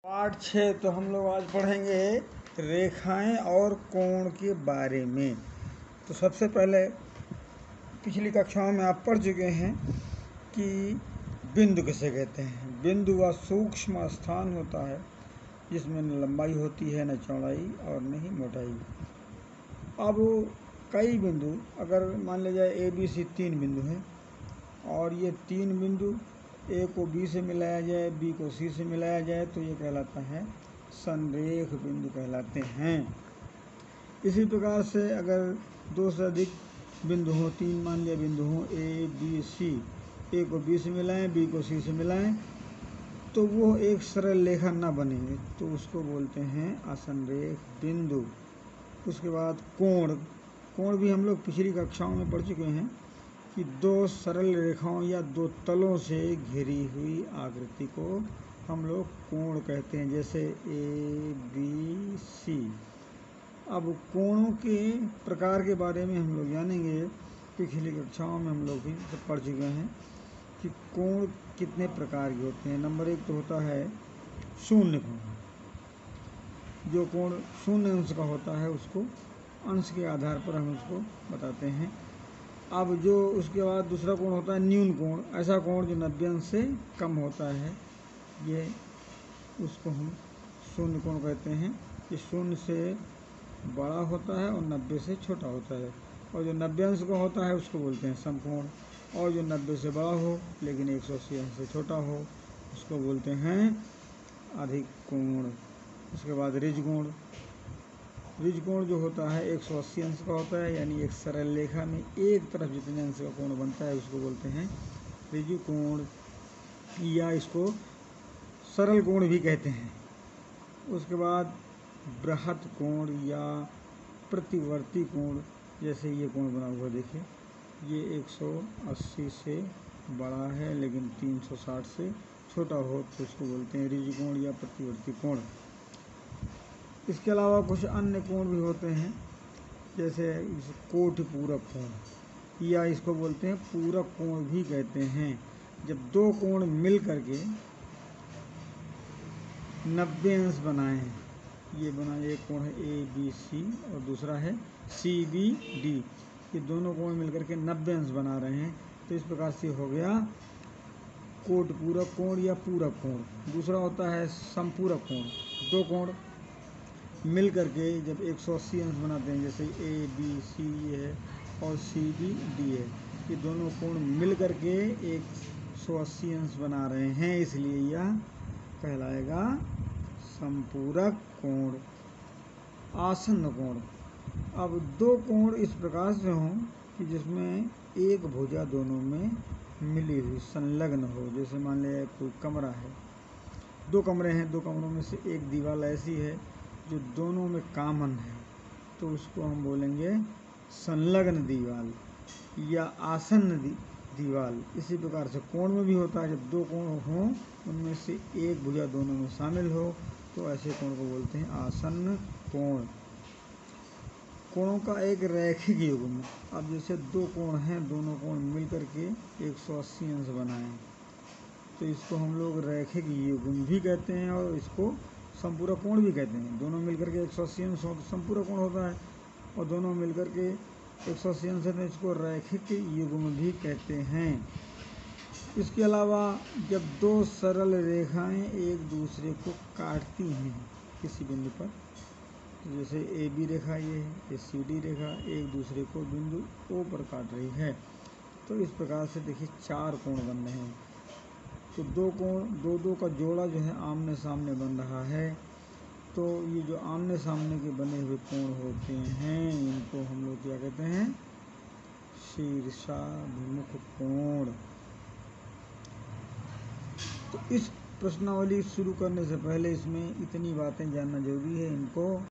पाठ 6 तो हम लोग आज पढ़ेंगे रेखाएं और कोण के बारे में। तो सबसे पहले पिछली कक्षाओं में आप पढ़ चुके हैं कि बिंदु किसे कहते हैं। बिंदु वह सूक्ष्म स्थान होता है जिसमें न लंबाई होती है, न चौड़ाई और न ही मोटाई। अब कई बिंदु, अगर मान लिया जाए ए बी सी 3 बिंदु हैं और ये 3 बिंदु ए को बी से मिलाया जाए, बी को सी से मिलाया जाए तो ये कहलाता है संरेख बिंदु कहलाते हैं। इसी प्रकार से अगर 2 से अधिक बिंदु हों, 3 मान लिया बिंदु हों ए बी सी, ए को बी से मिलाएं, बी को सी से मिलाएं तो वो एक सरल रेखा ना बने तो उसको बोलते हैं असंरेख बिंदु। उसके बाद कोण। कोण भी हम लोग पिछली कक्षाओं में पढ़ चुके हैं कि 2 सरल रेखाओं या 2 तलों से घिरी हुई आकृति को हम लोग कोण कहते हैं, जैसे ए बी सी। अब कोणों के प्रकार के बारे में हम लोग जानेंगे। पिछली कक्षाओं में हम लोग भी सब पढ़ चुके हैं कि कोण कितने प्रकार के होते हैं। नंबर 1 तो होता है शून्य कोण। जो कोण शून्य अंश का होता है उसको अंश के आधार पर हम उसको बताते हैं। अब जो उसके बाद दूसरा कोण होता है न्यून कोण। ऐसा कोण जो 90 अंश से कम होता है, ये उसको हम शून्य कोण कहते हैं। ये शून्य से बड़ा होता है और 90 से छोटा होता है। और जो 90 अंश का होता है उसको बोलते हैं समकोण। और जो 90 से बड़ा हो लेकिन 180 अंश से छोटा हो उसको बोलते हैं अधिक कोण। उसके बाद ऋज कोण। ऋज कोण जो होता है 180 अंश का होता है, यानी एक सरल रेखा में एक तरफ जितने अंश का कोण बनता है उसको बोलते हैं ऋजु कोण, या इसको सरल कोण भी कहते हैं। उसके बाद बृहत कोण या प्रतिवर्ती कोण, जैसे ये कोण बना हुआ देखिए, ये 180 से बड़ा है लेकिन 360 से छोटा हो तो उसको बोलते हैं ऋजु कोण या प्रतिवर्ती कोण। इसके अलावा कुछ अन्य कोण भी होते हैं, जैसे कोटि पूरक कोण, या इसको बोलते हैं पूरक कोण भी कहते हैं। जब 2 कोण मिल करके 90 अंश बनाएं, ये बना एक कोण है ए बी सी और दूसरा है सी बी डी, ये दोनों कोण मिलकर के 90 अंश बना रहे हैं तो इस प्रकार से हो गया कोटि पूरक कोण या पूरक कोण। दूसरा होता है समपूरक कोण। 2 कोण मिल करके जब 180 अंश बनाते हैं, जैसे ए बी सी है और सी बी डी है, ये दोनों कोण मिल करके 180 अंश बना रहे हैं, इसलिए यह कहलाएगा समपूरक कोण। आसन्न कोण। अब 2 कोण इस प्रकार से हों कि जिसमें एक भुजा दोनों में मिली हुई संलग्न हो। जैसे मान लिया कोई कमरा है, 2 कमरे हैं, 2 कमरों में से एक दीवार ऐसी है जो दोनों में कॉमन है तो उसको हम बोलेंगे संलग्न दीवार या आसन्न दीवार। इसी प्रकार से कोण में भी होता है, जब 2 कोण हों उनमें से एक भुजा दोनों में शामिल हो तो ऐसे कोण को बोलते हैं आसन्न कोण। कोणों का एक रैखिक युग्म। अब जैसे 2 कोण हैं, दोनों कोण मिल करके 180 अंश बनाएं तो इसको हम लोग रैखिक युग्म भी कहते हैं और इसको समपूरक कोण भी कहते हैं। दोनों मिलकर के 180 अंश हो तो समपूरक कोण होता है और दोनों मिलकर के 180 अंश है तो इसको रैखिक युग्म भी कहते हैं। इसके अलावा जब 2 सरल रेखाएं एक दूसरे को काटती हैं किसी बिंदु पर, जैसे ए बी रेखा ये है, ये सी डी रेखा एक दूसरे को बिंदु ओ पर काट रही है तो इस प्रकार से देखिए 4 कोण बन रहे हैं। तो 2 कोण, 2 का जोड़ा जो है आमने सामने बन रहा है। तो ये जो आमने सामने के बने हुए कोण होते हैं इनको हम लोग क्या कहते हैं, शीर्षाभिमुख कोण। तो इस प्रश्नावली शुरू करने से पहले इसमें इतनी बातें जानना जरूरी है। इनको